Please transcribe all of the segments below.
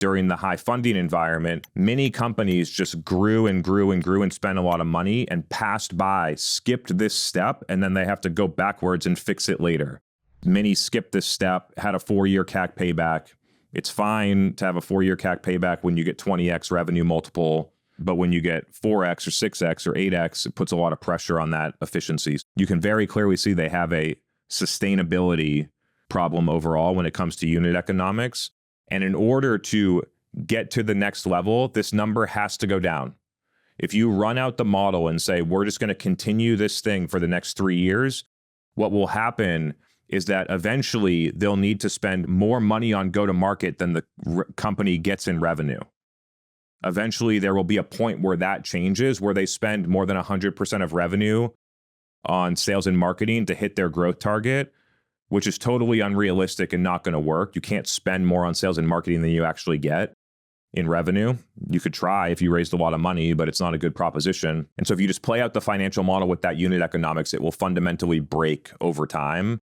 during the high funding environment, many companies just grew and grew and grew and spent a lot of money and passed by, skipped this step, and then they have to go backwards and fix it later. Many skipped this step, had a 4-year CAC payback. It's fine to have a 4-year CAC payback when you get 20x revenue multiple, but when you get 4x or 6x or 8x, it puts a lot of pressure on that efficiency. You can very clearly see they have a sustainability problem overall when it comes to unit economics. And in order to get to the next level, this number has to go down. If you run out the model and say, we're just going to continue this thing for the next 3 years, what will happen is that eventually they'll need to spend more money on go-to-market than the company gets in revenue. Eventually, there will be a point where that changes, where they spend more than 100% of revenue on sales and marketing to hit their growth target, which is totally unrealistic and not going to work. You can't spend more on sales and marketing than you actually get in revenue. You could try if you raised a lot of money, but it's not a good proposition. And so if you just play out the financial model with that unit economics, it will fundamentally break over time.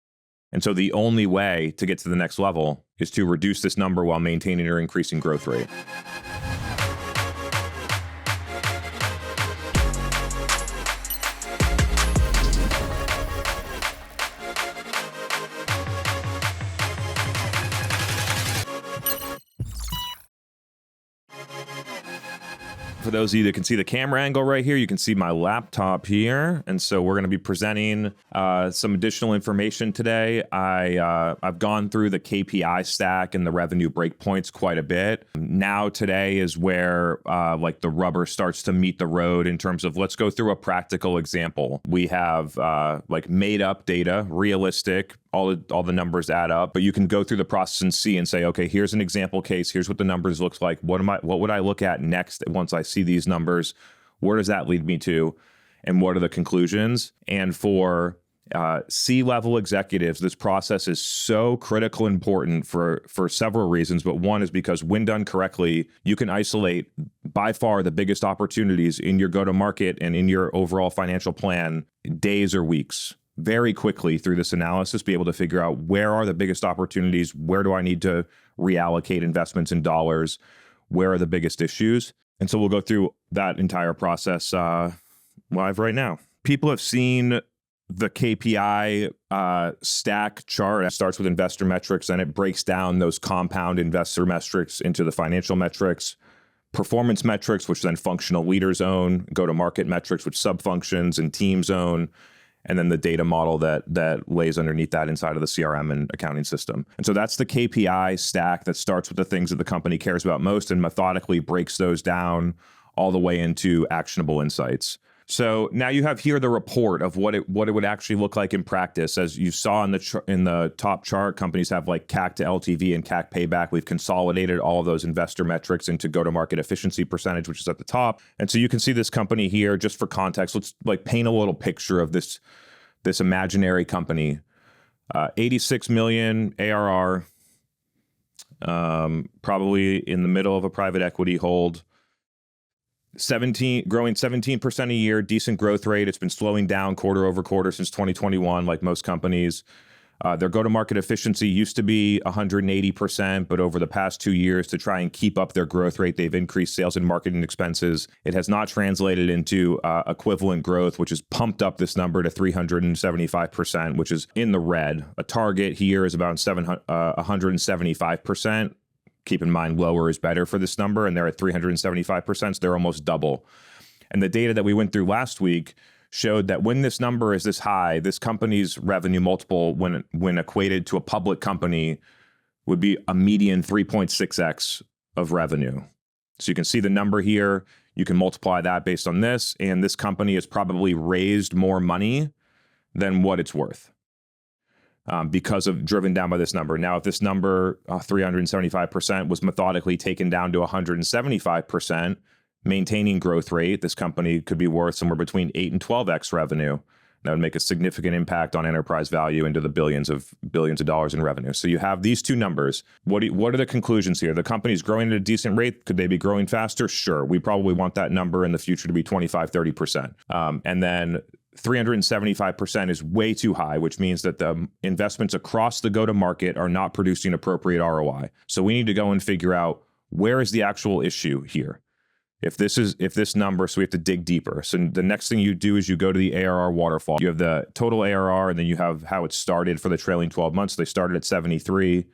And so the only way to get to the next level is to reduce this number while maintaining or increasing growth rate. For those of you that can see the camera angle right here, you can see my laptop here. And so we're going to be presenting some additional information today. I've gone through the KPI stack and the revenue breakpoints quite a bit. Now today is where like the rubber starts to meet the road in terms of, let's go through a practical example. We have like made up data, realistic, all the numbers add up, but you can go through the process and see and say, okay, here's an example case. Here's what the numbers looks like. What would I look at next once I see these numbers? Where does that lead me to? And what are the conclusions? And for C-level executives, this process is so critical and important for several reasons. But one is because when done correctly, you can isolate by far the biggest opportunities in your go-to-market and in your overall financial plan days or weeks. Very quickly through this analysis, be able to figure out where are the biggest opportunities, where do I need to reallocate investments in dollars, where are the biggest issues. And so we'll go through that entire process live right now. People have seen the KPI stack chart. It starts with investor metrics, and it breaks down those compound investor metrics into the financial metrics, performance metrics, which then functional leaders own, go-to-market metrics, which sub-functions and teams own, and then the data model that lays underneath that inside of the CRM and accounting system. And so that's the KPI stack that starts with the things that the company cares about most and methodically breaks those down all the way into actionable insights. So now you have here the report of what it would actually look like in practice. As you saw in the top chart, companies have like CAC to LTV and CAC payback. We've consolidated all of those investor metrics into go-to-market efficiency percentage, which is at the top. And so you can see this company here, just for context. Let's like paint a little picture of this imaginary company. 86 million ARR, probably in the middle of a private equity hold. Growing 17% a year, decent growth rate. It's been slowing down quarter over quarter since 2021, like most companies. Their go-to-market efficiency used to be 180%, but over the past 2 years, to try and keep up their growth rate, they've increased sales and marketing expenses. It has not translated into equivalent growth, which has pumped up this number to 375%, which is in the red. A target here is about 175%. Keep in mind, lower is better for this number, and they're at 375%, so they're almost double. And the data that we went through last week showed that when this number is this high, this company's revenue multiple, when equated to a public company, would be a median 3.6x of revenue. So you can see the number here. You can multiply that based on this, and this company has probably raised more money than what it's worth. Because of driven down by this number. Now, if this number, 375%, was methodically taken down to 175%, maintaining growth rate, this company could be worth somewhere between 8 and 12x revenue. That would make a significant impact on enterprise value into the billions of dollars in revenue. So you have these two numbers. What are the conclusions here? The company's growing at a decent rate. Could they be growing faster? Sure. We probably want that number in the future to be 25, 30%. And then 375% is way too high, which means that the investments across the go-to-market are not producing appropriate ROI. So we need to go and figure out Where is the actual issue here? If this number, so we have to dig deeper. So the next thing you do is you go to the ARR waterfall. You have the total ARR, and then you have how it started for the trailing 12 months. They started at 73,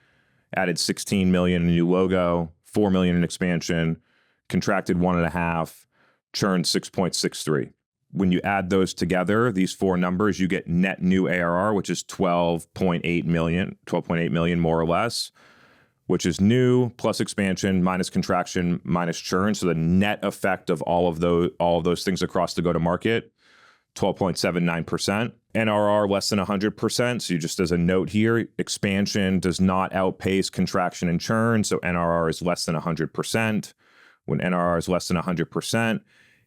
added 16 million in new logo, 4 million in expansion, contracted 1.5, churned 6.63. When you add those together, these four numbers, you get net new ARR, which is 12.8 million more or less, which is new plus expansion minus contraction minus churn. So the net effect of all of those things across the go-to-market, 12.79%. NRR less than 100%. So you just as a note here, expansion does not outpace contraction and churn. So NRR is less than 100%. When NRR is less than 100%,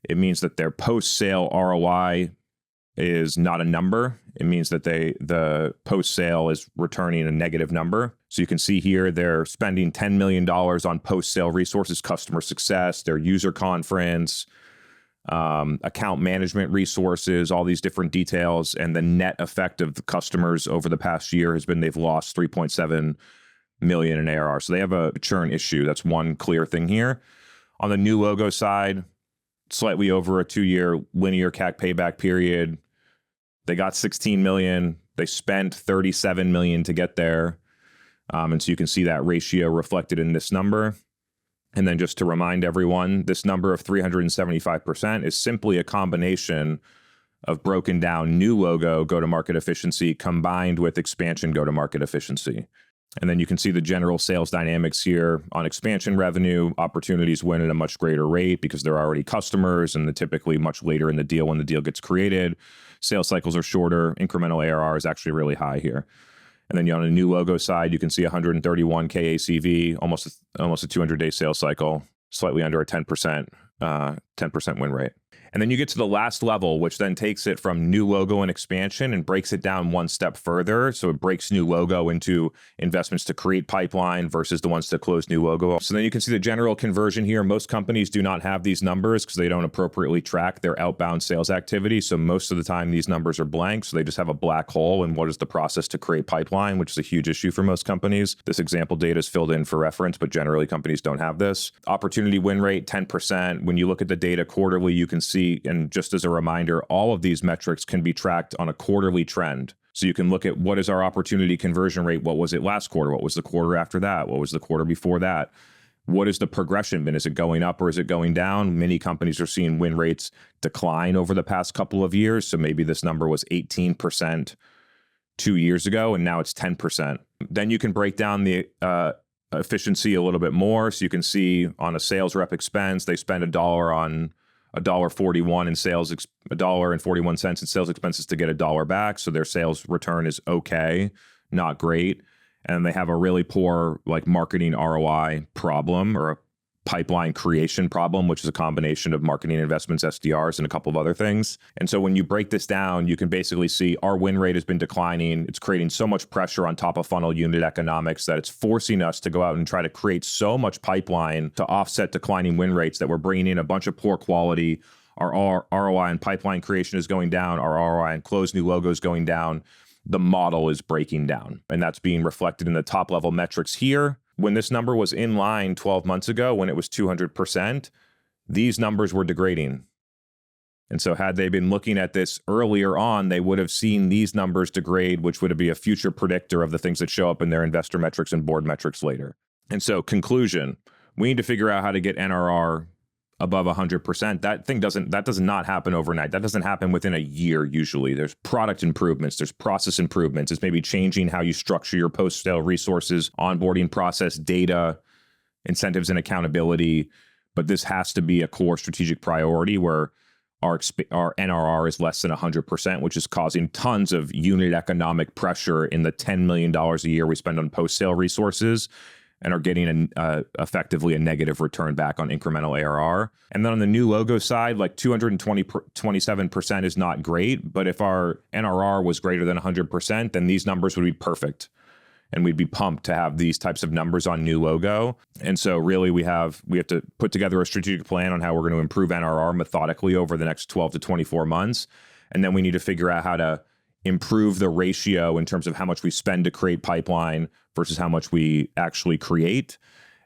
it means that their post-sale ROI is not a number. It means that the post-sale is returning a negative number. So you can see here, they're spending $10 million on post-sale resources, customer success, their user conference, account management resources, all these different details. And the net effect of the customers over the past year has been they've lost 3.7 million in ARR. So they have a churn issue. That's one clear thing here. On the new logo side, slightly over a 2-year linear CAC payback period. They got 16 million. They spent 37 million to get there. And so you can see that ratio reflected in this number. And then just to remind everyone, this number of 375% is simply a combination of broken down new logo go-to-market efficiency combined with expansion go-to-market efficiency. And then you can see the general sales dynamics here on expansion revenue. Opportunities win at a much greater rate because they're already customers and they're typically much later in the deal when the deal gets created. Sales cycles are shorter. Incremental ARR is actually really high here. And then on a new logo side, you can see 131K ACV, almost a 200-day sales cycle, slightly under a 10% win rate. And then you get to the last level, which then takes it from new logo and expansion and breaks it down one step further. So it breaks new logo into investments to create pipeline versus the ones to close new logo. So then you can see the general conversion here. Most companies do not have these numbers because they don't appropriately track their outbound sales activity. So most of the time these numbers are blank. So they just have a black hole in what is the process to create pipeline, which is a huge issue for most companies. This example data is filled in for reference, but generally companies don't have this. Opportunity win rate, 10%. When you look at the data quarterly, you can see, and just as a reminder, all of these metrics can be tracked on a quarterly trend. So you can look at what is our opportunity conversion rate? What was it last quarter? What was the quarter after that? What was the quarter before that? What is the progression been? Is it going up or is it going down? Many companies are seeing win rates decline over the past couple of years. So maybe this number was 18% 2 years ago, and now it's 10%. Then you can break down the efficiency a little bit more. So you can see on a sales rep expense, they spend $1 on $1.41 in sales, $1.41 in sales expenses to get $1 back. So their sales return is okay, not great. And they have a really poor marketing ROI problem or a pipeline creation problem, which is a combination of marketing investments, SDRs, and a couple of other things. And so when you break this down, you can basically see our win rate has been declining. It's creating so much pressure on top of funnel unit economics that it's forcing us to go out and try to create so much pipeline to offset declining win rates that we're bringing in a bunch of poor quality. Our ROI and pipeline creation is going down. Our ROI and closed new logos going down. The model is breaking down. And that's being reflected in the top level metrics here. When this number was in line 12 months ago, when it was 200%, these numbers were degrading. And so had they been looking at this earlier on, they would have seen these numbers degrade, which would be a future predictor of the things that show up in their investor metrics and board metrics later. And so conclusion, we need to figure out how to get NRR above 100%. That does not happen overnight. That doesn't happen within a year usually. There's product improvements, there's process improvements. It's maybe changing how you structure your post-sale resources, onboarding process, data, incentives, and accountability. But this has to be a core strategic priority where our NRR is less than 100%, which is causing tons of unit economic pressure in the $10 million a year we spend on post-sale resources, and are getting effectively a negative return back on incremental ARR. And then on the new logo side, 227% is not great, but if our NRR was greater than 100%, then these numbers would be perfect. And we'd be pumped to have these types of numbers on new logo. And so really we have to put together a strategic plan on how we're going to improve NRR methodically over the next 12 to 24 months. And then we need to figure out how to improve the ratio in terms of how much we spend to create pipeline versus how much we actually create.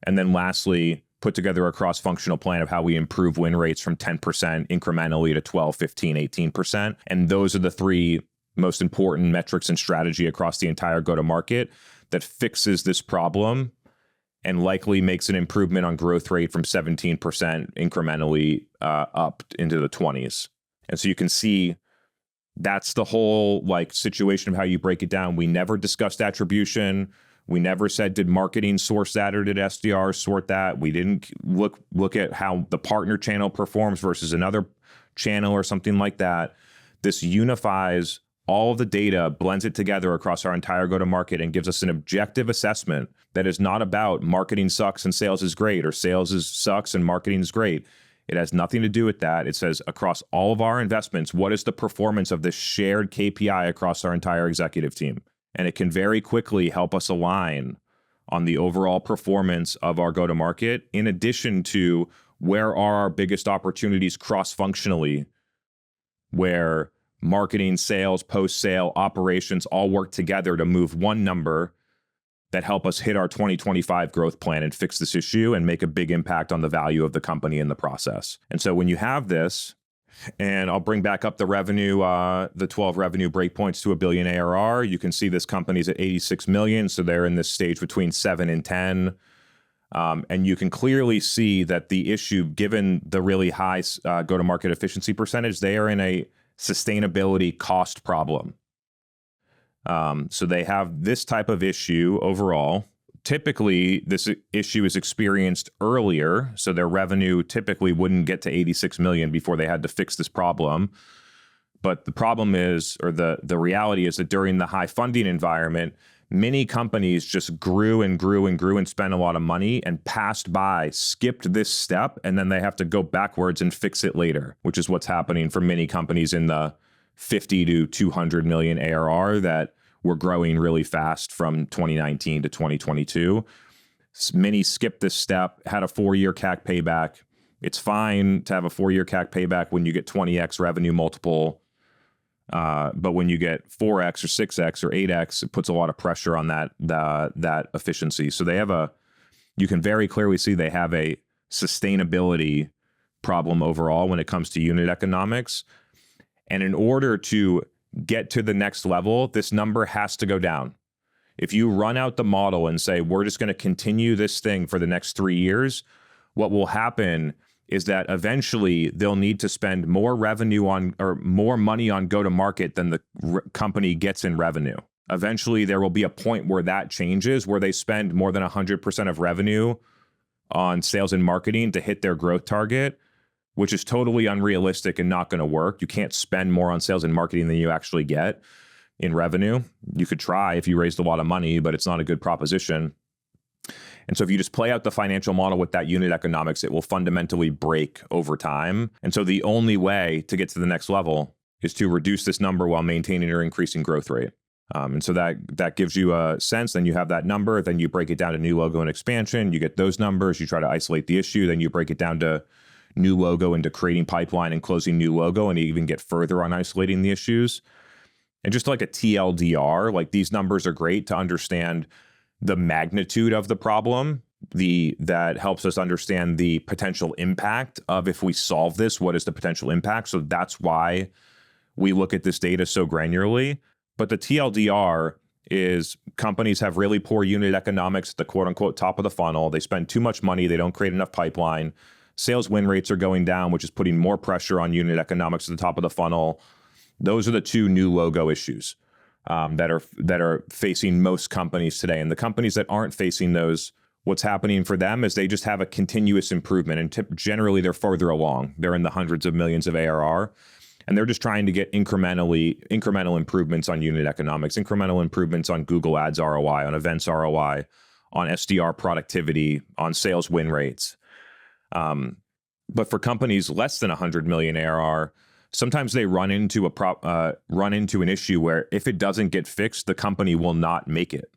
And then lastly, put together a cross-functional plan of how we improve win rates from 10% incrementally to 12, 15, 18%. And those are the three most important metrics and strategy across the entire go-to-market that fixes this problem and likely makes an improvement on growth rate from 17% incrementally up into the 20s. And so you can see that's the whole like situation of how you break it down. We never discussed attribution. We never said, did marketing source that or did SDR sort that? We didn't look at how the partner channel performs versus another channel or something like that. This unifies all of the data, blends it together across our entire go-to-market and gives us an objective assessment that is not about marketing sucks and sales is great or sucks and marketing is great. It has nothing to do with that. It says across all of our investments, what is the performance of this shared KPI across our entire executive team? And it can very quickly help us align on the overall performance of our go-to-market, in addition to where are our biggest opportunities cross-functionally, where marketing, sales, post-sale, operations all work together to move one number that help us hit our 2025 growth plan and fix this issue and make a big impact on the value of the company in the process. And so when you have this, and I'll bring back up the revenue, the 12 revenue breakpoints to $1 billion ARR, you can see this company's at 86 million. So they're in this stage between 7 and 10. And you can clearly see that the issue, given the really high go-to-market efficiency percentage, they are in a sustainability cost problem. So they have this type of issue overall. Typically, this issue is experienced earlier, so their revenue typically wouldn't get to 86 million before they had to fix this problem. But the problem is, or the reality is that during the high funding environment, many companies just grew and grew and grew and spent a lot of money and passed by, skipped this step, and then they have to go backwards and fix it later, which is what's happening for many companies in the 50 to 200 million ARR that were growing really fast from 2019 to 2022. Many skipped this step, had a 4-year CAC payback. It's fine to have a 4-year CAC payback when you get 20x revenue multiple. But when you get 4x or 6x or 8x, it puts a lot of pressure on that efficiency. So they have you can very clearly see they have a sustainability problem overall when it comes to unit economics. And in order to get to the next level, this number has to go down. If you run out the model and say, we're just going to continue this thing for the next 3 years, what will happen is that eventually they'll need to spend more revenue on or more money on go-to-market than the company gets in revenue. Eventually, there will be a point where that changes, where they spend more than 100% of revenue on sales and marketing to hit their growth target, which is totally unrealistic and not going to work. You can't spend more on sales and marketing than you actually get in revenue. You could try if you raised a lot of money, but it's not a good proposition. And so if you just play out the financial model with that unit economics, it will fundamentally break over time. And so the only way to get to the next level is to reduce this number while maintaining or increasing growth rate. And so that gives you a sense. Then you have that number. Then you break it down to new logo and expansion. You get those numbers. You try to isolate the issue. Then you break it down to new logo, into creating pipeline and closing new logo, and you even get further on isolating the issues. And just like a TLDR, like these numbers are great to understand the magnitude of the problem. That helps us understand the potential impact of, if we solve this, what is the potential impact? So that's why we look at this data so granularly. But the TLDR is companies have really poor unit economics at the quote unquote top of the funnel. They spend too much money. They don't create enough pipeline. Sales win rates are going down, which is putting more pressure on unit economics at the top of the funnel. Those are the two new logo issues that are facing most companies today. And the companies that aren't facing those, what's happening for them is they just have a continuous improvement. And generally, they're further along. They're in the hundreds of millions of ARR. And they're just trying to get incremental improvements on unit economics, incremental improvements on Google Ads ROI, on events ROI, on SDR productivity, on sales win rates. But for companies less than 100 million ARR, sometimes they run into an issue where if it doesn't get fixed, the company will not make it.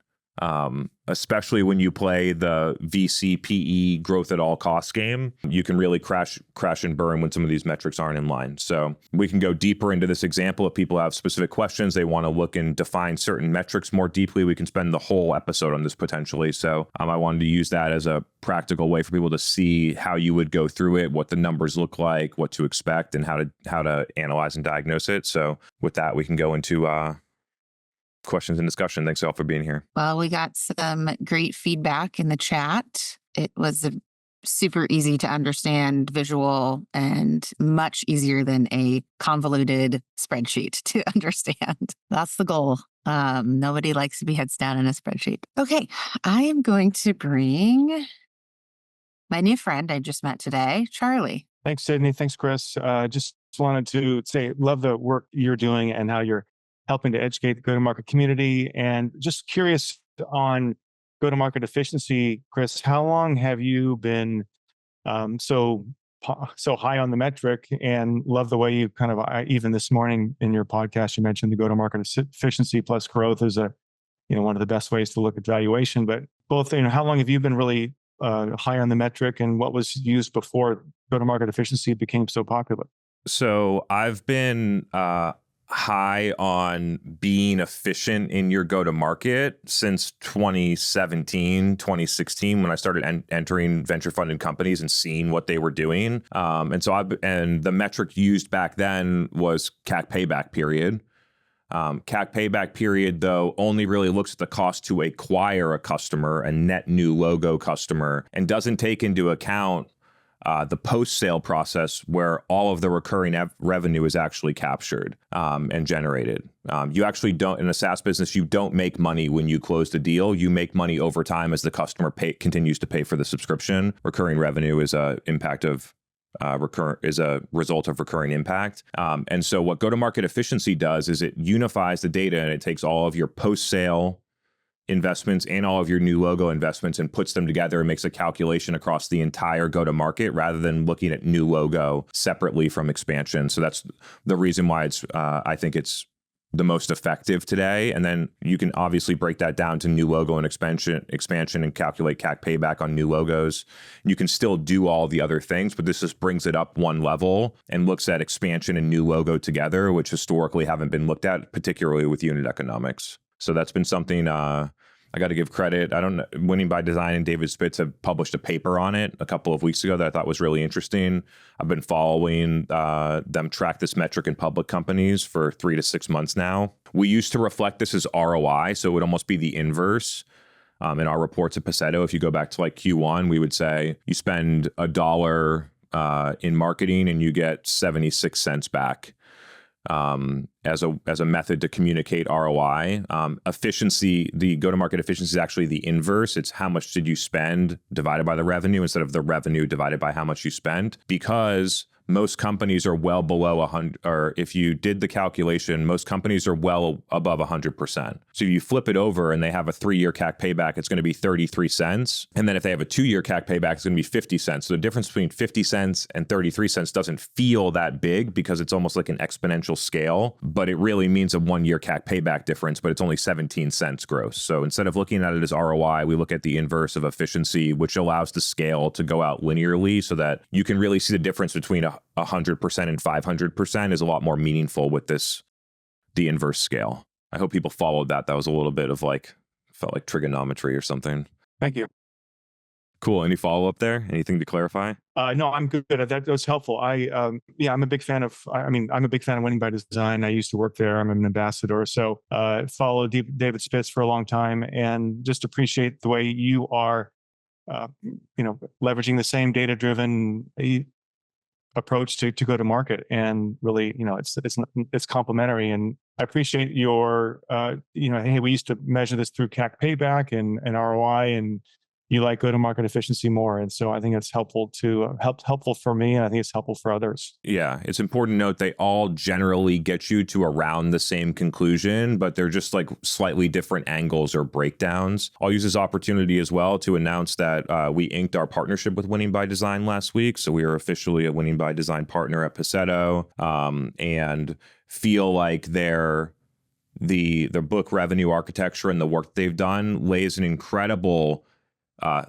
Especially when you play the VC PE growth at all costs game, you can really crash and burn when some of these metrics aren't in line. So we can go deeper into this example if people have specific questions, they want to look and define certain metrics more deeply. We can spend the whole episode on this potentially. So I wanted to use that as a practical way for people to see how you would go through it, what the numbers look like, what to expect, and how to analyze and diagnose it. So with that, we can go into questions and discussion. Thanks all for being here. Well, we got some great feedback in the chat. It was a super easy to understand visual and much easier than a convoluted spreadsheet to understand. That's the goal. Nobody likes to be heads down in a spreadsheet. Okay, I am going to bring my new friend I just met today, Charlie. Thanks, Sydney. Thanks, Chris. Just wanted to say, love the work you're doing and how you're helping to educate the go-to-market community. And just curious on go-to-market efficiency, Chris, how long have you been so high on the metric? And love the way you kind of, even this morning in your podcast, you mentioned the go-to-market efficiency plus growth is one of the best ways to look at valuation. But both, how long have you been really high on the metric, and what was used before go-to-market efficiency became so popular? So I've been high on being efficient in your go-to-market since 2017, 2016, when I started entering venture funded companies and seeing what they were doing. And the metric used back then was CAC payback period. CAC payback period, though, only really looks at the cost to acquire a customer, a net new logo customer, and doesn't take into account the post-sale process where all of the recurring revenue is actually captured and generated. You actually don't, in a SaaS business, you don't make money when you close the deal. You make money over time as the customer continues to pay for the subscription. Recurring revenue is a result of recurring impact. And so what go-to-market efficiency does is it unifies the data, and it takes all of your post-sale investments and all of your new logo investments and puts them together and makes a calculation across the entire go-to-market rather than looking at new logo separately from expansion. So that's the reason why I think it's the most effective today. And then you can obviously break that down to new logo and expansion and calculate CAC payback on new logos. You can still do all the other things, but this just brings it up one level and looks at expansion and new logo together, which historically haven't been looked at, particularly with unit economics. So that's been something I got to give credit. I don't know, Winning by Design and David Spitz have published a paper on it a couple of weeks ago that I thought was really interesting. I've been following them track this metric in public companies for 3 to 6 months now. We used to reflect this as ROI, so it would almost be the inverse. In our reports at Paceto, if you go back to like Q1, we would say you spend $1 in marketing and you get 76 cents back. As a method to communicate ROI. Efficiency, the go-to-market efficiency is actually the inverse. It's how much did you spend divided by the revenue instead of the revenue divided by how much you spent, because most companies are well below 100, or if you did the calculation, most companies are well above 100%. So if you flip it over and they have a 3-year CAC payback, it's going to be 33 cents. And then if they have a 2-year CAC payback, it's going to be 50 cents. So the difference between 50 cents and 33 cents doesn't feel that big because it's almost like an exponential scale, but it really means a 1-year CAC payback difference, but it's only 17 cents gross. So instead of looking at it as ROI, we look at the inverse of efficiency, which allows the scale to go out linearly so that you can really see the difference between 100% and 500% is a lot more meaningful with the inverse scale. I hope people followed that. That was a little bit of felt like trigonometry or something. Thank you. Cool. Any follow up there? Anything to clarify? No, I'm good. That was helpful. I'm a big fan of Winning by Design. I used to work there. I'm an ambassador. So followed David Spitz for a long time and just appreciate the way you are, leveraging the same data-driven approach to go to market, and really, it's complementary. And I appreciate your, hey, we used to measure this through CAC payback and ROI, and you like go to market efficiency more. And so I think it's helpful for me, and I think it's helpful for others. Yeah, it's important to note they all generally get you to around the same conclusion, but they're just like slightly different angles or breakdowns. I'll use this opportunity as well to announce that we inked our partnership with Winning by Design last week. So we are officially a Winning by Design partner at Paceto, and feel like their the book Revenue Architecture and the work they've done lays an incredible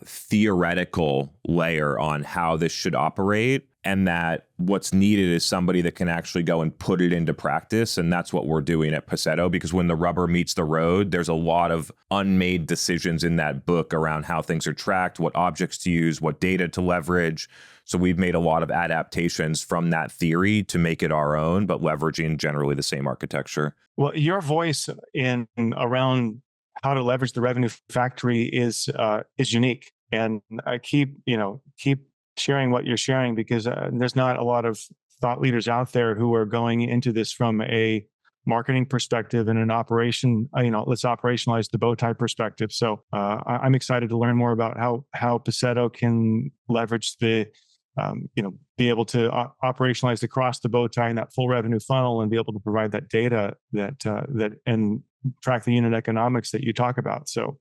theoretical layer on how this should operate, and that what's needed is somebody that can actually go and put it into practice. And that's what we're doing at Paceto, because when the rubber meets the road, there's a lot of unmade decisions in that book around how things are tracked, what objects to use, what data to leverage. So we've made a lot of adaptations from that theory to make it our own, but leveraging generally the same architecture. Well, your voice in around how to leverage the revenue factory is unique, and I keep sharing what you're sharing, because there's not a lot of thought leaders out there who are going into this from a marketing perspective and an operation. Let's operationalize the bow tie perspective. So I'm excited to learn more about how Paceto can leverage the be able to operationalize across the bow tie and that full revenue funnel, and be able to provide that data that and track the unit economics that you talk about. So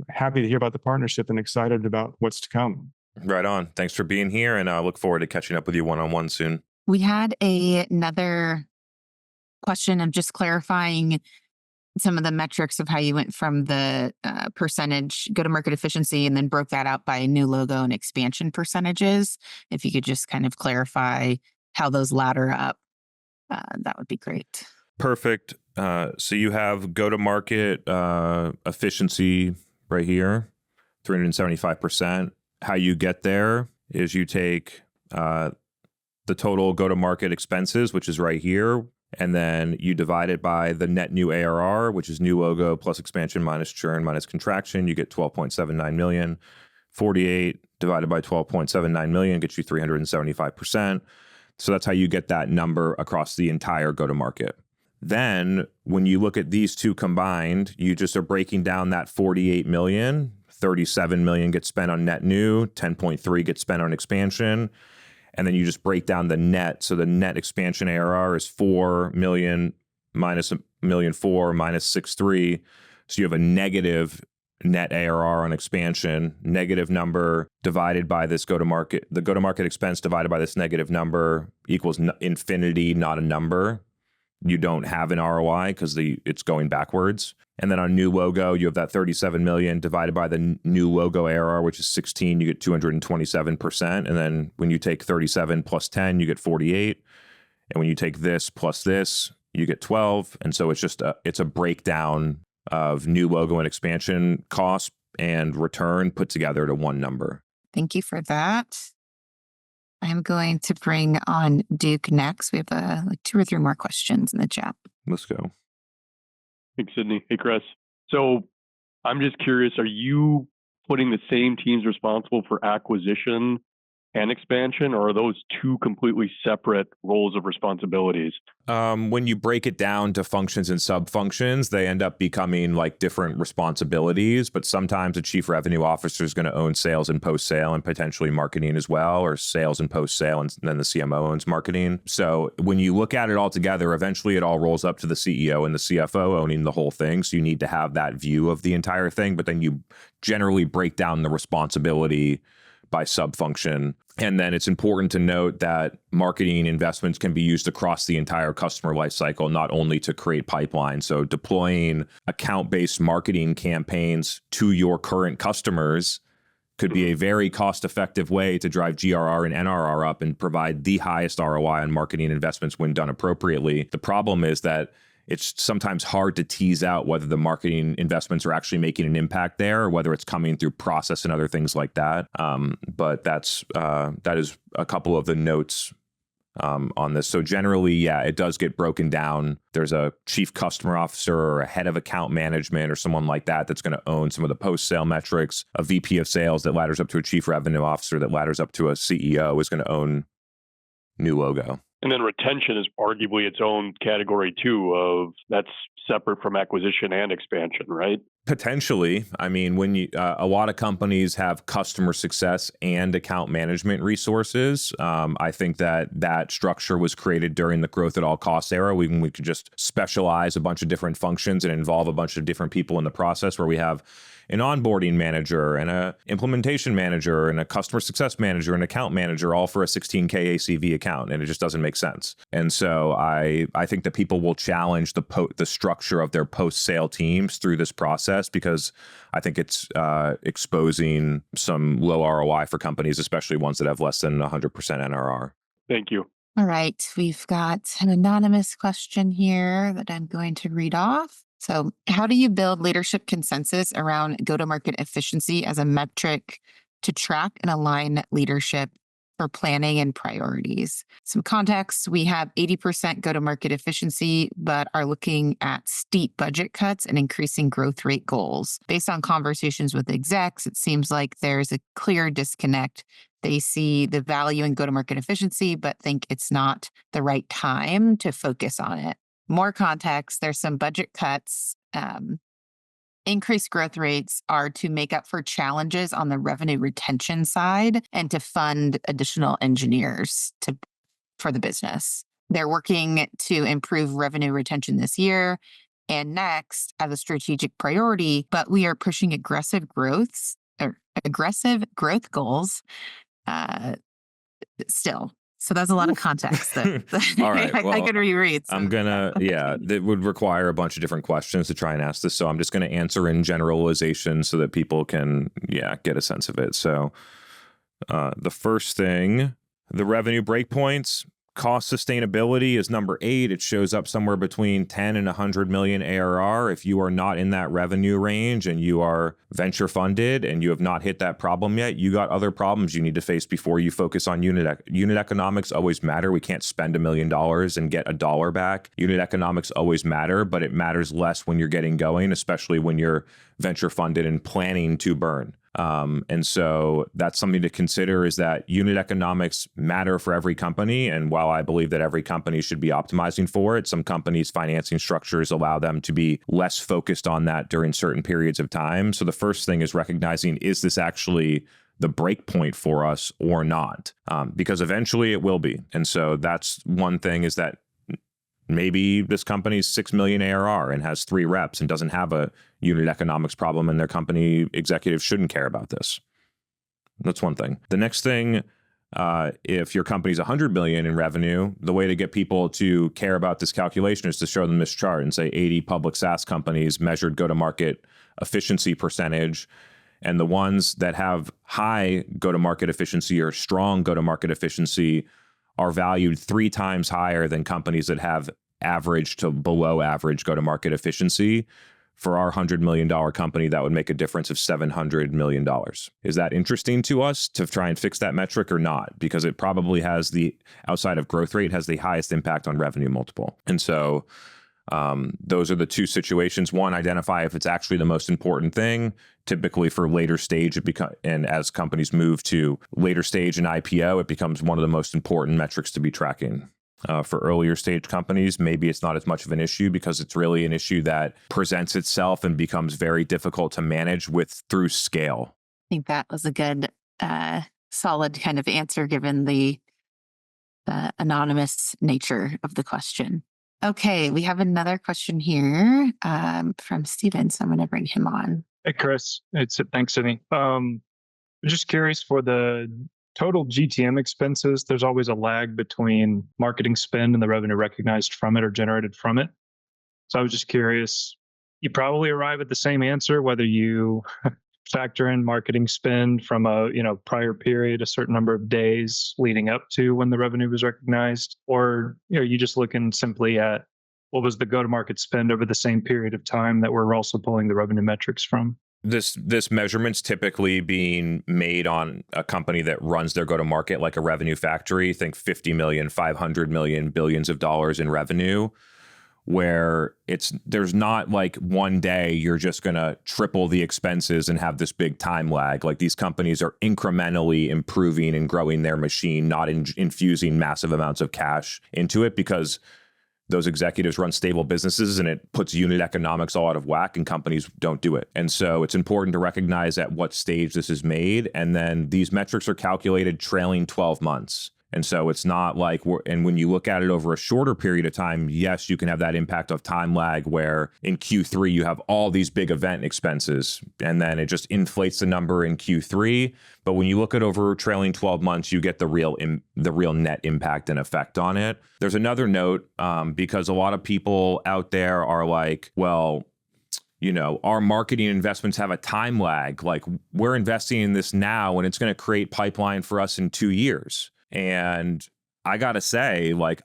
happy to hear about the partnership and excited about what's to come. Right on. Thanks for being here, and I look forward to catching up with you one-on-one soon. We had another question of just clarifying some of the metrics of how you went from the percentage go-to-market efficiency and then broke that out by new logo and expansion percentages. If you could just kind of clarify how those ladder up, that would be great. Perfect. So you have go-to-market efficiency right here, 375%. How you get there is you take the total go-to-market expenses, which is right here, and then you divide it by the net new ARR, which is new logo plus expansion minus churn minus contraction. You get 12.79 million. 48 divided by 12.79 million gets you 375%. So that's how you get that number across the entire go-to-market. Then when you look at these two combined, you just are breaking down that 48 million. 37 million gets spent on net new, 10.3 gets spent on expansion. And then you just break down the net. So the net expansion ARR is 4 million minus $1.4 million minus 6.3. So you have a negative net ARR on expansion, negative number divided by this go-to-market. The go-to-market expense divided by this negative number equals infinity, not a number. You don't have an ROI because it's going backwards. And then on new logo, you have that 37 million divided by the new logo ARR, which is 16, you get 227%. And then when you take 37 plus 10, you get 48. And when you take this plus this, you get 12. And so it's a breakdown of new logo and expansion cost and return put together to one number. Thank you for that. I'm going to bring on Duke next. We have like 2 or 3 more questions in the chat. Let's go. Thanks, Sydney. Hey, Chris. So I'm just curious, are you putting the same teams responsible for acquisition and expansion, or are those 2 completely separate roles of responsibilities? When you break it down to functions and sub-functions, they end up becoming like different responsibilities, but sometimes a chief revenue officer is going to own sales and post-sale and potentially marketing as well, or sales and post-sale, and then the CMO owns marketing. So when you look at it all together, eventually it all rolls up to the CEO and the CFO owning the whole thing. So you need to have that view of the entire thing, but then you generally break down the responsibility by sub-function. And then it's important to note that marketing investments can be used across the entire customer lifecycle, not only to create pipeline. So deploying account-based marketing campaigns to your current customers could be a very cost-effective way to drive GRR and NRR up and provide the highest ROI on marketing investments when done appropriately. The problem is that it's sometimes hard to tease out whether the marketing investments are actually making an impact there, or whether it's coming through process and other things like that. But that is a couple of the notes on this. So generally, yeah, it does get broken down. There's a chief customer officer or a head of account management or someone like that that's going to own some of the post-sale metrics. A VP of sales that ladders up to a chief revenue officer that ladders up to a CEO is going to own new logo. And then retention is arguably its own category too, of that's separate from acquisition and expansion, right? Potentially. I mean, when you a lot of companies have customer success and account management resources. I think that structure was created during the growth at all costs era. We could just specialize a bunch of different functions and involve a bunch of different people in the process, where we have an onboarding manager and a implementation manager and a customer success manager and account manager all for a 16K ACV account, and it just doesn't make sense. And so I think that people will challenge the structure of their post-sale teams through this process, because I think it's exposing some low ROI for companies, especially ones that have less than 100% NRR. Thank you. All right, we've got an anonymous question here that I'm going to read off. So, how do you build leadership consensus around go-to-market efficiency as a metric to track and align leadership for planning and priorities? Some context, we have 80% go-to-market efficiency, but are looking at steep budget cuts and increasing growth rate goals. Based on conversations with execs, it seems like there's a clear disconnect. They see the value in go-to-market efficiency, but think it's not the right time to focus on it. More context, there's some budget cuts. Increased growth rates are to make up for challenges on the revenue retention side and to fund additional engineers for the business. They're working to improve revenue retention this year and next as a strategic priority, but we are pushing aggressive growth goals still. So that's a lot of context that All right, well, I could reread. So. I'm gonna, that would require a bunch of different questions to try and ask this. So I'm just gonna answer in generalization so that people can, get a sense of it. So the first thing, the revenue breakpoints, cost sustainability is number 8. It shows up somewhere between 10 and 100 million ARR. If you are not in that revenue range and you are venture funded and you have not hit that problem yet, you got other problems you need to face before you focus on unit economics. Always matter. We can't spend $1 million and get $1 back. Unit economics always matter, but it matters less when you're getting going, especially when you're venture funded and planning to burn. And so that's something to consider, is that unit economics matter for every company. And while I believe that every company should be optimizing for it, some companies' financing structures allow them to be less focused on that during certain periods of time. So the first thing is recognizing, is this actually the break point for us or not? Because eventually it will be. And so that's one thing, is that maybe this company's 6 million ARR and has 3 reps and doesn't have a unit economics problem, and their company executives shouldn't care about this. That's one thing. The next thing, if your company's 100 million in revenue, the way to get people to care about this calculation is to show them this chart and say 80 public SaaS companies measured go-to-market efficiency percentage. And the ones that have high go-to-market efficiency or strong go-to-market efficiency are valued 3 times higher than companies that have average to below average go-to-market efficiency. For our $100 million company, that would make a difference of $700 million. Is that interesting to us to try and fix that metric or not? Because it probably has outside of growth rate, has the highest impact on revenue multiple. And so those are the 2 situations. One, identify if it's actually the most important thing. Typically for later stage, and as companies move to later stage and IPO, it becomes one of the most important metrics to be tracking. For earlier stage companies, maybe it's not as much of an issue, because it's really an issue that presents itself and becomes very difficult to manage through scale. I think that was a good, solid kind of answer given the anonymous nature of the question. Okay, we have another question here from Steven, so I'm going to bring him on. Hey, Chris. Thanks, Sydney. I'm just curious, for the total GTM expenses, there's always a lag between marketing spend and the revenue recognized from it or generated from it. So I was just curious, you probably arrive at the same answer, whether you factor in marketing spend from a prior period, a certain number of days leading up to when the revenue was recognized, or you just looking simply at what was the go-to-market spend over the same period of time that we're also pulling the revenue metrics from. This measurement's typically being made on a company that runs their go-to-market like a revenue factory. Think 50 million, 500 million, billions of dollars in revenue, where there's not like one day you're just going to triple the expenses and have this big time lag. Like, these companies are incrementally improving and growing their machine, not infusing massive amounts of cash into it, because those executives run stable businesses and it puts unit economics all out of whack, and companies don't do it. And so it's important to recognize at what stage this is made. And then these metrics are calculated trailing 12 months. And so it's not like, and when you look at it over a shorter period of time, yes, you can have that impact of time lag where in Q3 you have all these big event expenses and then it just inflates the number in Q3. But when you look at over trailing 12 months, you get the real net impact and effect on it. There's another note because a lot of people out there are like, well, our marketing investments have a time lag. Like we're investing in this now and it's going to create pipeline for us in 2 years. And I got to say, like,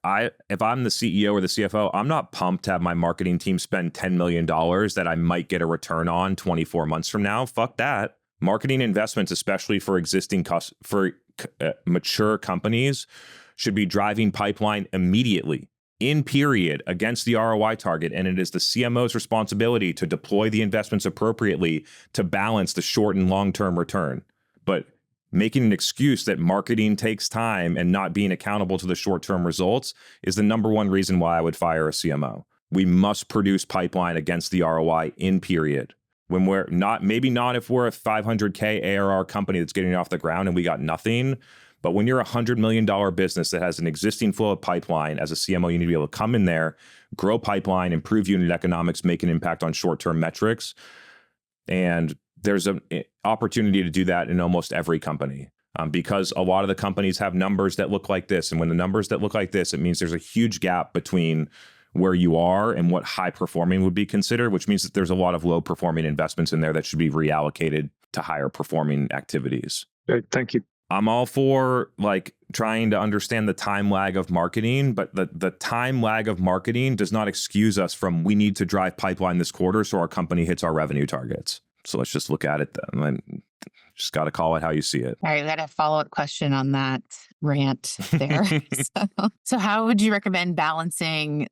if I'm the CEO or the CFO, I'm not pumped to have my marketing team spend $10 million that I might get a return on 24 months from now. Fuck that. Marketing investments, especially for mature companies, should be driving pipeline immediately, in period, against the ROI target. And it is the CMO's responsibility to deploy the investments appropriately to balance the short and long-term return. But making an excuse that marketing takes time and not being accountable to the short-term results is the number one reason why I would fire a CMO. We must produce pipeline against the ROI in period. When we're not, maybe not if we're a 500K ARR company that's getting off the ground and we got nothing, but when you're a $100 million business that has an existing flow of pipeline, as a CMO, you need to be able to come in there, grow pipeline, improve unit economics, make an impact on short-term metrics. And there's an opportunity to do that in almost every company because a lot of the companies have numbers that look like this. And when the numbers that look like this, it means there's a huge gap between where you are and what high performing would be considered, which means that there's a lot of low performing investments in there that should be reallocated to higher performing activities. Great, thank you. I'm all for like trying to understand the time lag of marketing, but the time lag of marketing does not excuse us from we need to drive pipeline this quarter so our company hits our revenue targets. So let's just look at it then. And just got to call it how you see it. All right, we got a follow-up question on that rant there. So how would you recommend balancing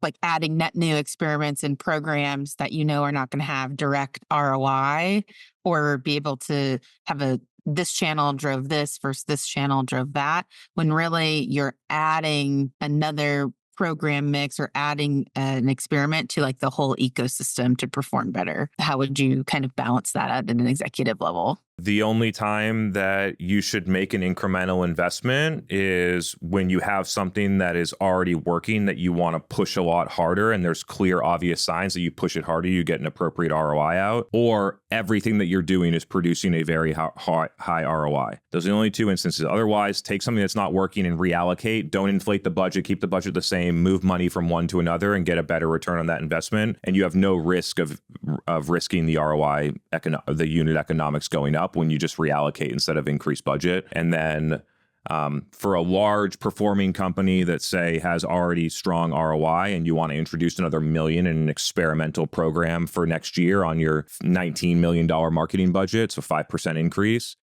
like adding net new experiments and programs that are not going to have direct ROI or be able to have this channel drove this versus this channel drove that, when really you're adding another program mix or adding an experiment to like the whole ecosystem to perform better? How would you kind of balance that at an executive level? The only time that you should make an incremental investment is when you have something that is already working that you want to push a lot harder and there's clear, obvious signs that you push it harder, you get an appropriate ROI out, or everything that you're doing is producing a very high ROI. Those are the only two instances. Otherwise, take something that's not working and reallocate. Don't inflate the budget, keep the budget the same, move money from one to another and get a better return on that investment. And you have no risk of risking the ROI, the unit economics going up when you just reallocate instead of increase budget. And then for a large performing company that say has already strong ROI and you want to introduce another $1 million in an experimental program for next year on your $19 million marketing budget, so 5% increase,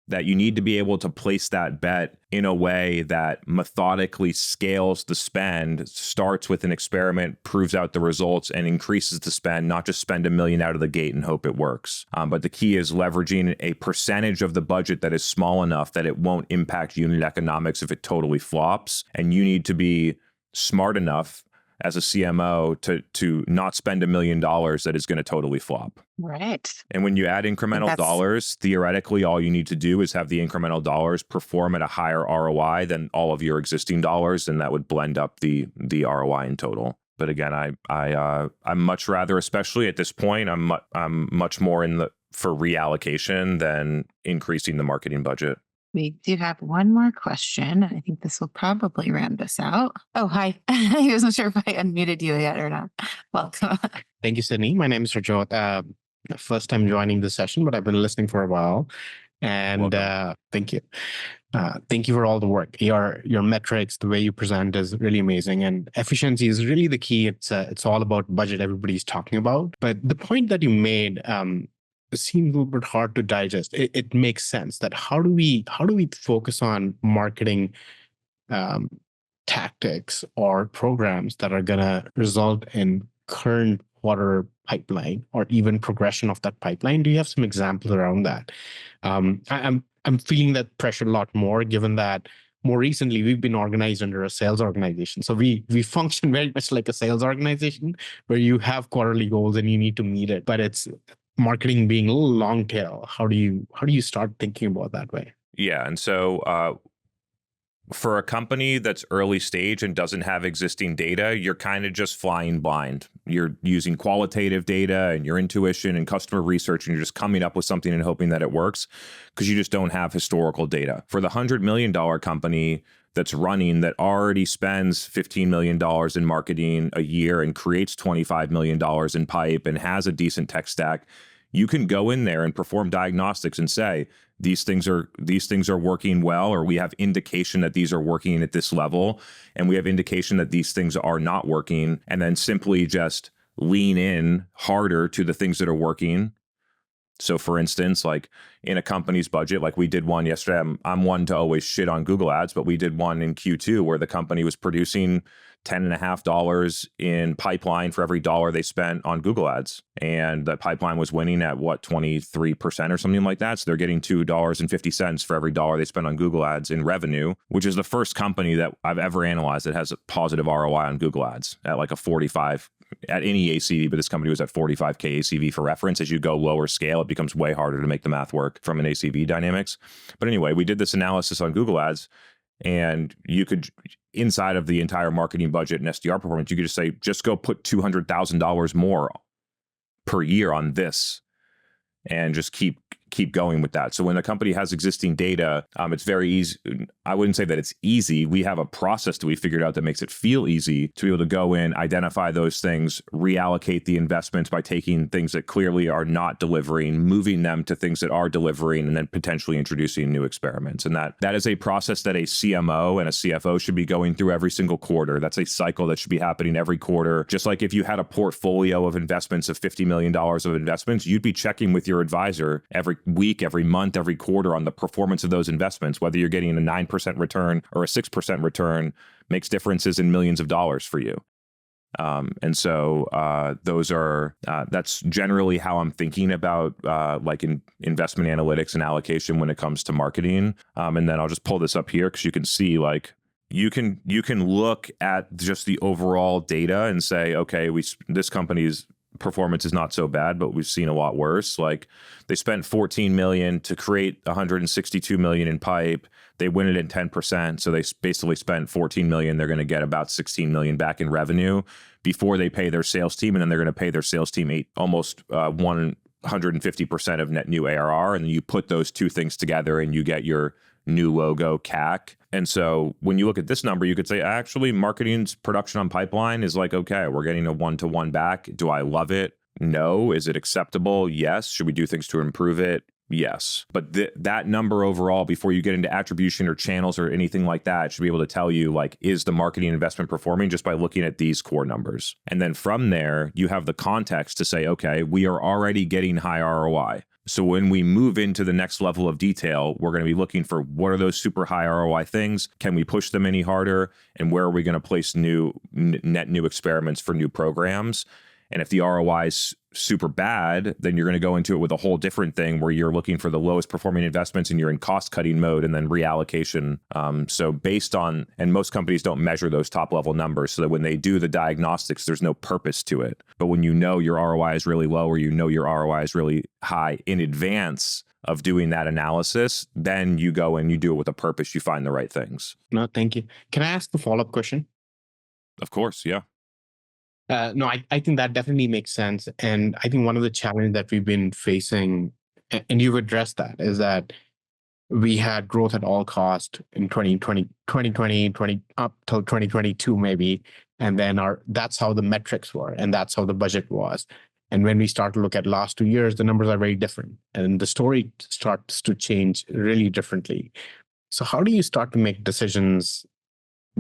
that you need to be able to place that bet in a way that methodically scales the spend, starts with an experiment, proves out the results, and increases the spend, not just spend $1 million out of the gate and hope it works. But the key is leveraging a percentage of the budget that is small enough that it won't impact unit economics if it totally flops. And you need to be smart enough as a CMO to not spend $1 million that is going to totally flop. Right. And when you add incremental dollars, theoretically, all you need to do is have the incremental dollars perform at a higher ROI than all of your existing dollars, and that would blend up the ROI in total. But again, I'm much rather, especially at this point, I'm much more for reallocation than increasing the marketing budget. We do have one more question. I think this will probably round us out. Oh, hi. I wasn't sure if I unmuted you yet or not. Welcome. Thank you, Sydney. My name is Rajat. First time joining the session, but I've been listening for a while. And thank you. Thank you for all the work. Your metrics, the way you present is really amazing. And efficiency is really the key. It's all about budget everybody's talking about. But the point that you made seems a little bit hard to digest. It makes sense that how do we focus on marketing tactics or programs that are going to result in current quarter pipeline or even progression of that pipeline? Do you have some examples around that? I'm feeling that pressure a lot more, given that more recently we've been organized under a sales organization. So we function very much like a sales organization where you have quarterly goals and you need to meet it, but it's marketing being a little long tail. How do you start thinking about that way? Yeah. And so For a company that's early stage and doesn't have existing data, you're kind of just flying blind. You're using qualitative data and your intuition and customer research, and you're just coming up with something and hoping that it works because you just don't have historical data. For the $100 million company that's running, that already spends $15 million in marketing a year and creates $25 million in pipe and has a decent tech stack, you can go in there and perform diagnostics and say, these things are working well, or we have indication that these are working at this level, and we have indication that these things are not working, and then simply just lean in harder to the things that are working. So for instance, like in a company's budget, like we did one yesterday, I'm one to always shit on Google ads, but we did one in Q2 where the company was producing $10.50 in pipeline for every dollar they spent on Google ads. And the pipeline was winning at 23% or something like that. So they're getting $2.50 for every dollar they spent on Google ads in revenue, which is the first company that I've ever analyzed that has a positive ROI on Google ads at like a 45 at any ACV, but this company was at 45K ACV for reference. As you go lower scale, it becomes way harder to make the math work from an ACV dynamics. But anyway, we did this analysis on Google ads, and you could, inside of the entire marketing budget and SDR performance, you could just say, just go put $200,000 more per year on this and just keep going with that. So when a company has existing data, it's very easy. I wouldn't say that it's easy. We have a process that we figured out that makes it feel easy to be able to go in, identify those things, reallocate the investments by taking things that clearly are not delivering, moving them to things that are delivering, and then potentially introducing new experiments. And that is a process that a CMO and a CFO should be going through every single quarter. That's a cycle that should be happening every quarter. Just like if you had a portfolio of investments of $50 million of investments, you'd be checking with your advisor every week, every month, every quarter on the performance of those investments. Whether you're getting a 9% return or a 6% return makes differences in millions of dollars for you. And so that's generally how I'm thinking about like in investment analytics and allocation when it comes to marketing. And then I'll just pull this up here because you can see like you can look at just the overall data and say, okay, this company's performance is not so bad, but we've seen a lot worse. Like they spent 14 million to create 162 million in pipe. They win it in 10%. So they basically spent 14 million. They're going to get about 16 million back in revenue before they pay their sales team. And then they're going to pay their sales team almost 150% of net new ARR. And then you put those two things together and you get your new logo CAC. And so when you look at this number, you could say, actually, marketing's production on pipeline is like, okay, we're getting a 1-to-1 back. Do I love it? No. Is it acceptable? Yes. Should we do things to improve it? Yes. But that number overall, before you get into attribution or channels or anything like that, should be able to tell you, like, is the marketing investment performing just by looking at these core numbers? And then from there, you have the context to say, okay, we are already getting high ROI. So when we move into the next level of detail, we're going to be looking for what are those super high ROI things? Can we push them any harder? And where are we going to place net new experiments for new programs? And if the ROI is super bad, then you're going to go into it with a whole different thing where you're looking for the lowest performing investments and you're in cost cutting mode and then reallocation. So based on, and most companies don't measure those top level numbers so that when they do the diagnostics, there's no purpose to it. But when you know your ROI is really low or you know your ROI is really high in advance of doing that analysis, then you go and you do it with a purpose. You find the right things. No, thank you. Can I ask the follow-up question? Of course, yeah. No, I think that definitely makes sense. And I think one of the challenges that we've been facing, and you've addressed that, is that we had growth at all cost in 2020, up till 2022 maybe. And then that's how the metrics were, and that's how the budget was. And when we start to look at last 2 years, the numbers are very different. And the story starts to change really differently. So how do you start to make decisions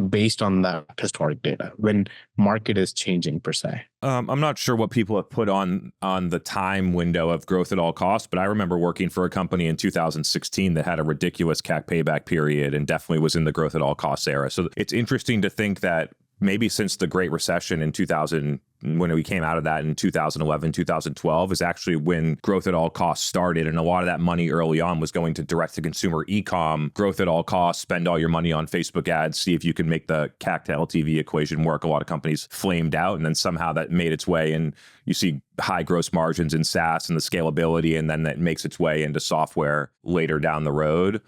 based on that historic data when market is changing per se? I'm not sure what people have put on the time window of growth at all costs, but I remember working for a company in 2016 that had a ridiculous CAC payback period and definitely was in the growth at all costs era. So it's interesting to think that maybe since the Great Recession in 2000, when we came out of that in 2011, 2012, is actually when growth at all costs started. And a lot of that money early on was going to direct to consumer e-com, growth at all costs, spend all your money on Facebook ads, see if you can make the CAC to LTV equation work. A lot of companies flamed out, and then somehow that made its way. And you see high gross margins in SaaS and the scalability, and then that makes its way into software later down the road.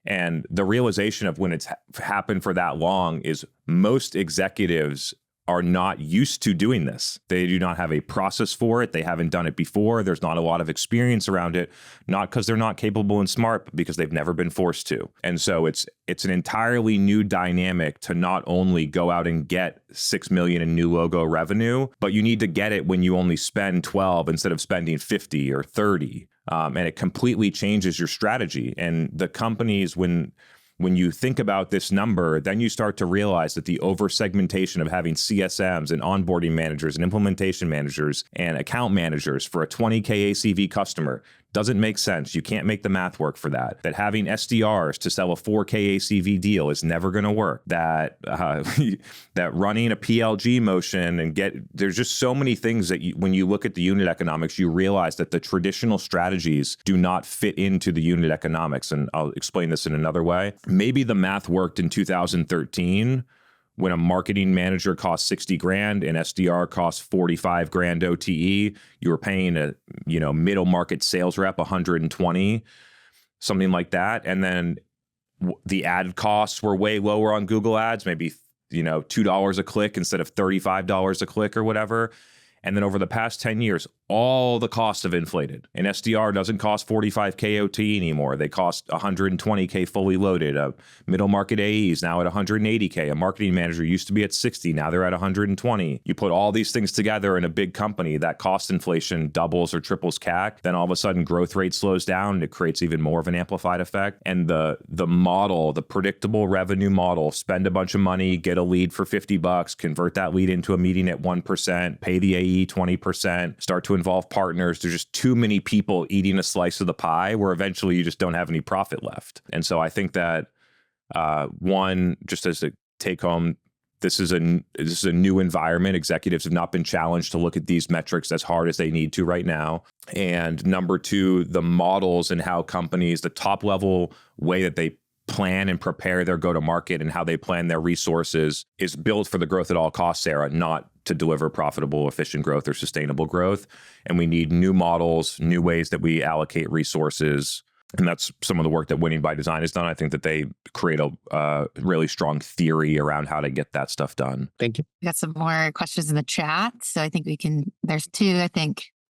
And the realization of when it's happened for that long is most executives are not used to doing this. They do not have a process for it. They haven't done it before. There's not a lot of experience around it, not because they're not capable and smart, but because they've never been forced to. And so it's an entirely new dynamic to not only go out and get 6 million in new logo revenue, but you need to get it when you only spend 12 instead of spending 50 or 30. And it completely changes your strategy. And the companies, when you think about this number, then you start to realize that the over-segmentation of having CSMs and onboarding managers and implementation managers and account managers for a 20K ACV customer doesn't make sense. You can't make the math work for that. That having SDRs to sell a 4K ACV deal is never going to work. That that running a PLG motion and there's just so many things that when you look at the unit economics, you realize that the traditional strategies do not fit into the unit economics. And I'll explain this in another way. Maybe the math worked in 2013 when a marketing manager cost 60 grand and SDR cost 45 grand OTE, you were paying a middle market sales rep 120, something like that. And then the ad costs were way lower on Google Ads, maybe $2 a click instead of $35 a click or whatever. And then over the past 10 years, all the costs have inflated. An SDR doesn't cost 45K OT anymore. They cost 120K fully loaded. A middle market AE is now at 180K. A marketing manager used to be at 60. Now they're at 120. You put all these things together in a big company, that cost inflation doubles or triples CAC. Then all of a sudden growth rate slows down and it creates even more of an amplified effect. And the model, the predictable revenue model, spend a bunch of money, get a lead for $50, convert that lead into a meeting at 1%, pay the AE 20%, start to involve partners. There's just too many people eating a slice of the pie where eventually you just don't have any profit left. And so I think that one, just as a take home, this is a new environment. Executives have not been challenged to look at these metrics as hard as they need to right now. And number two, the models and how companies, the top level way that they plan and prepare their go-to-market and how they plan their resources is built for the growth at all costs era, not to deliver profitable, efficient growth or sustainable growth. And we need new models, new ways that we allocate resources. And that's some of the work that Winning by Design has done. I think that they create a really strong theory around how to get that stuff done. Thank you. We got some more questions in the chat. So I think there's two,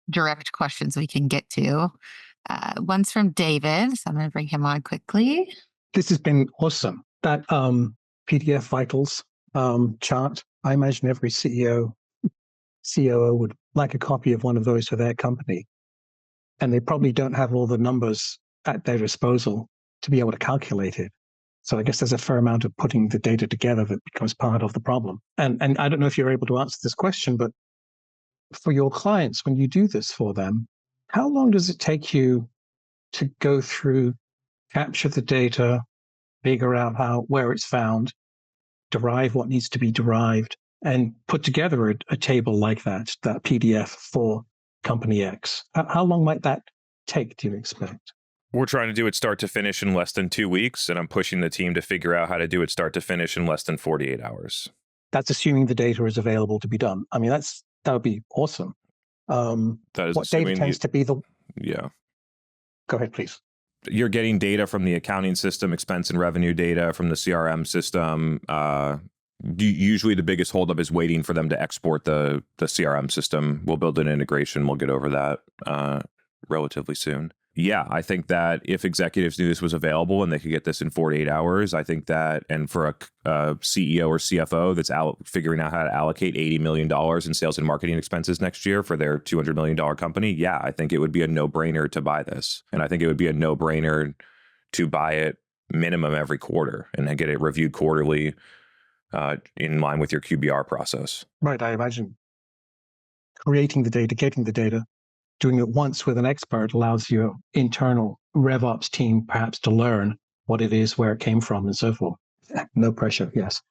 direct questions we can get to. One's from David. So I'm going to bring him on quickly. This has been awesome. That PDF vitals chart, I imagine every CEO, COO would like a copy of one of those for their company. And they probably don't have all the numbers at their disposal to be able to calculate it. So I guess there's a fair amount of putting the data together that becomes part of the problem. And I don't know if you're able to answer this question, but for your clients, when you do this for them, how long does it take you to go through, capture the data, figure out where it's found, derive what needs to be derived, and put together a table like that PDF for company X? How long might that take, do you expect? We're trying to do it start to finish in less than 2 weeks, and I'm pushing the team to figure out how to do it start to finish in less than 48 hours. That's assuming the data is available to be done. I mean, that would be awesome. That is what data tends to be the... Yeah. Go ahead, please. You're getting data from the accounting system, expense and revenue data from the CRM system. Usually the biggest holdup is waiting for them to export the CRM system. We'll build an integration. We'll get over that relatively soon. Yeah, I think that if executives knew this was available and they could get this in 48 hours, I think that, and for a CEO or CFO that's figuring out how to allocate $80 million in sales and marketing expenses next year for their $200 million company, yeah, I think it would be a no-brainer to buy this. And I think it would be a no-brainer to buy it minimum every quarter and then get it reviewed quarterly in line with your QBR process. Right, I imagine creating the data, getting the data, doing it once with an expert allows your internal RevOps team perhaps to learn what it is, where it came from, and so forth. No pressure, yes.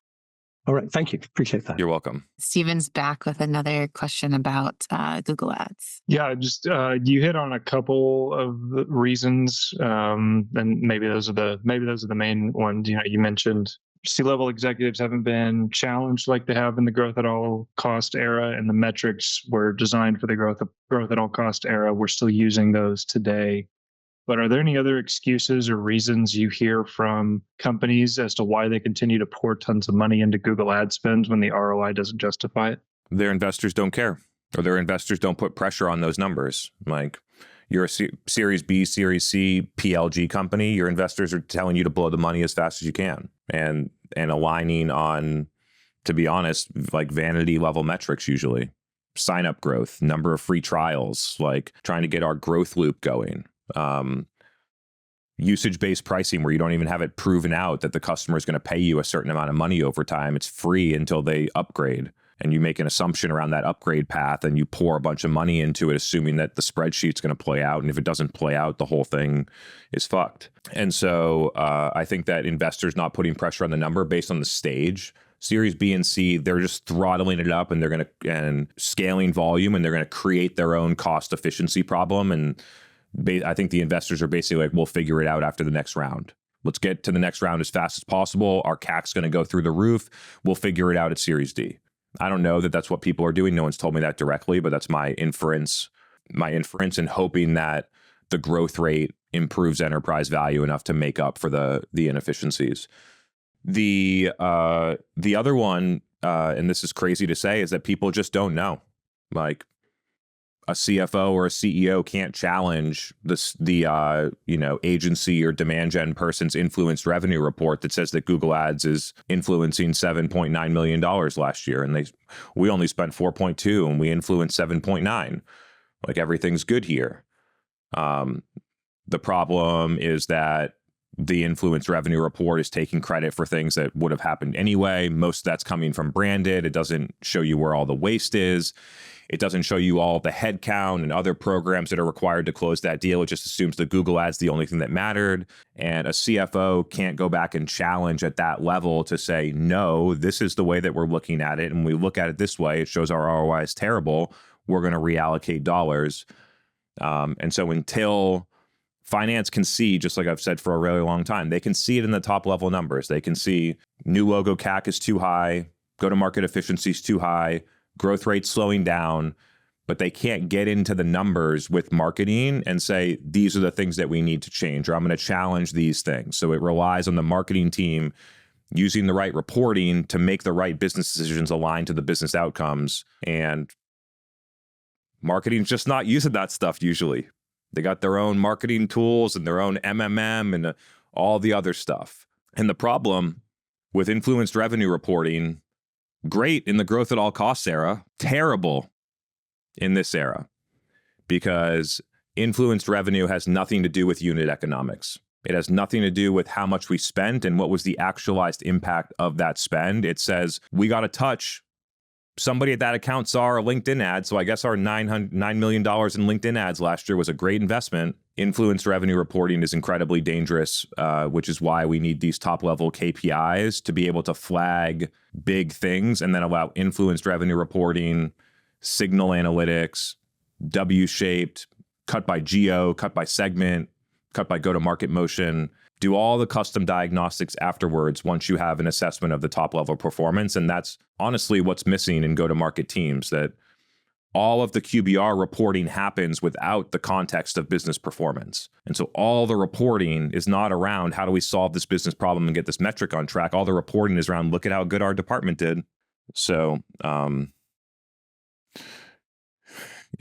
All right, thank you. Appreciate that. You're welcome. Steven's back with another question about Google Ads. Yeah, just you hit on a couple of the reasons, and maybe those are the main ones. You mentioned C-level executives haven't been challenged like they have in the growth at all cost era, and the metrics were designed for the growth at all cost era. We're still using those today. But are there any other excuses or reasons you hear from companies as to why they continue to pour tons of money into Google ad spend when the ROI doesn't justify it? Their investors don't care, or their investors don't put pressure on those numbers. Like, you're a Series B, Series C, PLG company. Your investors are telling you to blow the money as fast as you can, and aligning on, to be honest, like vanity level metrics usually. Sign up growth, number of free trials, like trying to get our growth loop going. Usage-based pricing where you don't even have it proven out that the customer is going to pay you a certain amount of money over time. It's free until they upgrade. And you make an assumption around that upgrade path and you pour a bunch of money into it, assuming that the spreadsheet's going to play out. And if it doesn't play out, the whole thing is fucked. And so I think that investors not putting pressure on the number based on the stage. Series B and C, they're just throttling it up and they're going to, and scaling volume, and they're going to create their own cost efficiency problem. And I think the investors are basically like, we'll figure it out after the next round. Let's get to the next round as fast as possible. Our CAC's going to go through the roof. We'll figure it out at Series D. I don't know that that's what people are doing. No one's told me that directly, but that's my inference and hoping that the growth rate improves enterprise value enough to make up for the inefficiencies. The other one, and this is crazy to say, is that people just don't know. Like, a CFO or a CEO can't challenge the agency or demand gen person's influenced revenue report that says that Google Ads is influencing $7.9 million last year, and we only spent 4.2 and we influenced 7.9. Like, everything's good here. The problem is that the influence revenue report is taking credit for things that would have happened anyway. Most of that's coming from branded. It doesn't show you where all the waste is. It doesn't show you all the headcount and other programs that are required to close that deal. It just assumes that Google Ads the only thing that mattered. And a CFO can't go back and challenge at that level to say, no, this is the way that we're looking at it. And we look at it this way. It shows our ROI is terrible. We're going to reallocate dollars. And so until finance can see, just like I've said for a really long time, they can see it in the top level numbers. They can see new logo CAC is too high, go-to-market efficiency is too high, growth rate slowing down, but they can't get into the numbers with marketing and say, these are the things that we need to change, or I'm going to challenge these things. So it relies on the marketing team using the right reporting to make the right business decisions aligned to the business outcomes. And marketing's just not using that stuff usually. They got their own marketing tools and their own MMM and all the other stuff. And the problem with influenced revenue reporting, great in the growth at all costs era, terrible in this era, because influenced revenue has nothing to do with unit economics. It has nothing to do with how much we spent and what was the actualized impact of that spend. It says, we got to touch. Somebody at that account saw our LinkedIn ad, so I guess our $9 million in LinkedIn ads last year was a great investment. Influence revenue reporting is incredibly dangerous, which is why we need these top-level KPIs to be able to flag big things and then allow influenced revenue reporting, signal analytics, W-shaped, cut by geo, cut by segment, cut by go-to-market motion, do all the custom diagnostics afterwards once you have an assessment of the top-level performance. And that's honestly what's missing in go-to-market teams, that all of the QBR reporting happens without the context of business performance. And so all the reporting is not around how do we solve this business problem and get this metric on track. All the reporting is around look at how good our department did. So, yeah,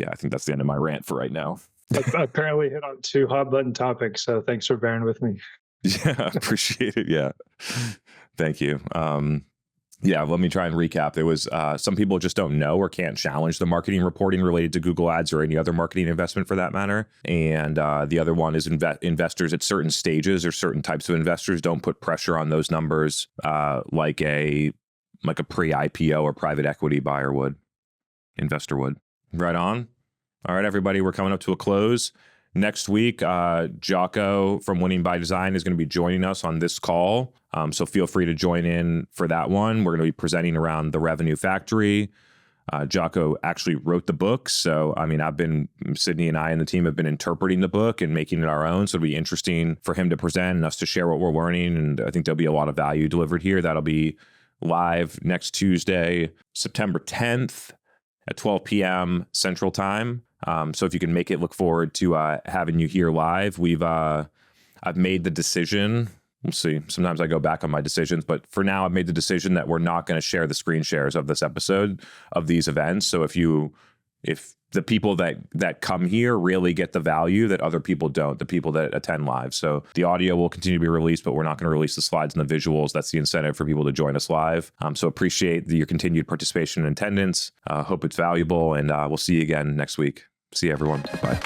I think that's the end of my rant for right now. I apparently hit on 2 hot button topics, so thanks for bearing with me. Yeah, appreciate it. Yeah. Thank you. Yeah, let me try and recap. There was some people just don't know or can't challenge the marketing reporting related to Google Ads or any other marketing investment for that matter. And the other one is investors at certain stages or certain types of investors don't put pressure on those numbers like a pre-IPO or private equity buyer would, investor would. Right on. All right, everybody, we're coming up to a close. Next week, Jocko from Winning by Design is going to be joining us on this call. So feel free to join in for that one. We're going to be presenting around the Revenue Factory. Jocko actually wrote the book. So, I mean, Sydney and I and the team have been interpreting the book and making it our own. So it'll be interesting for him to present and us to share what we're learning. And I think there'll be a lot of value delivered here. That'll be live next Tuesday, September 10th at 12 p.m. Central Time. So if you can make it, look forward to having you here live. I've made the decision. We'll see. Sometimes I go back on my decisions, but for now, I've made the decision that we're not going to share the screen shares of this episode of these events. So if the people that come here really get the value that other people don't, the people that attend live. So the audio will continue to be released, but we're not going to release the slides and the visuals. That's the incentive for people to join us live. So appreciate your continued participation and attendance. Hope it's valuable, and we'll see you again next week. See you, everyone. Bye.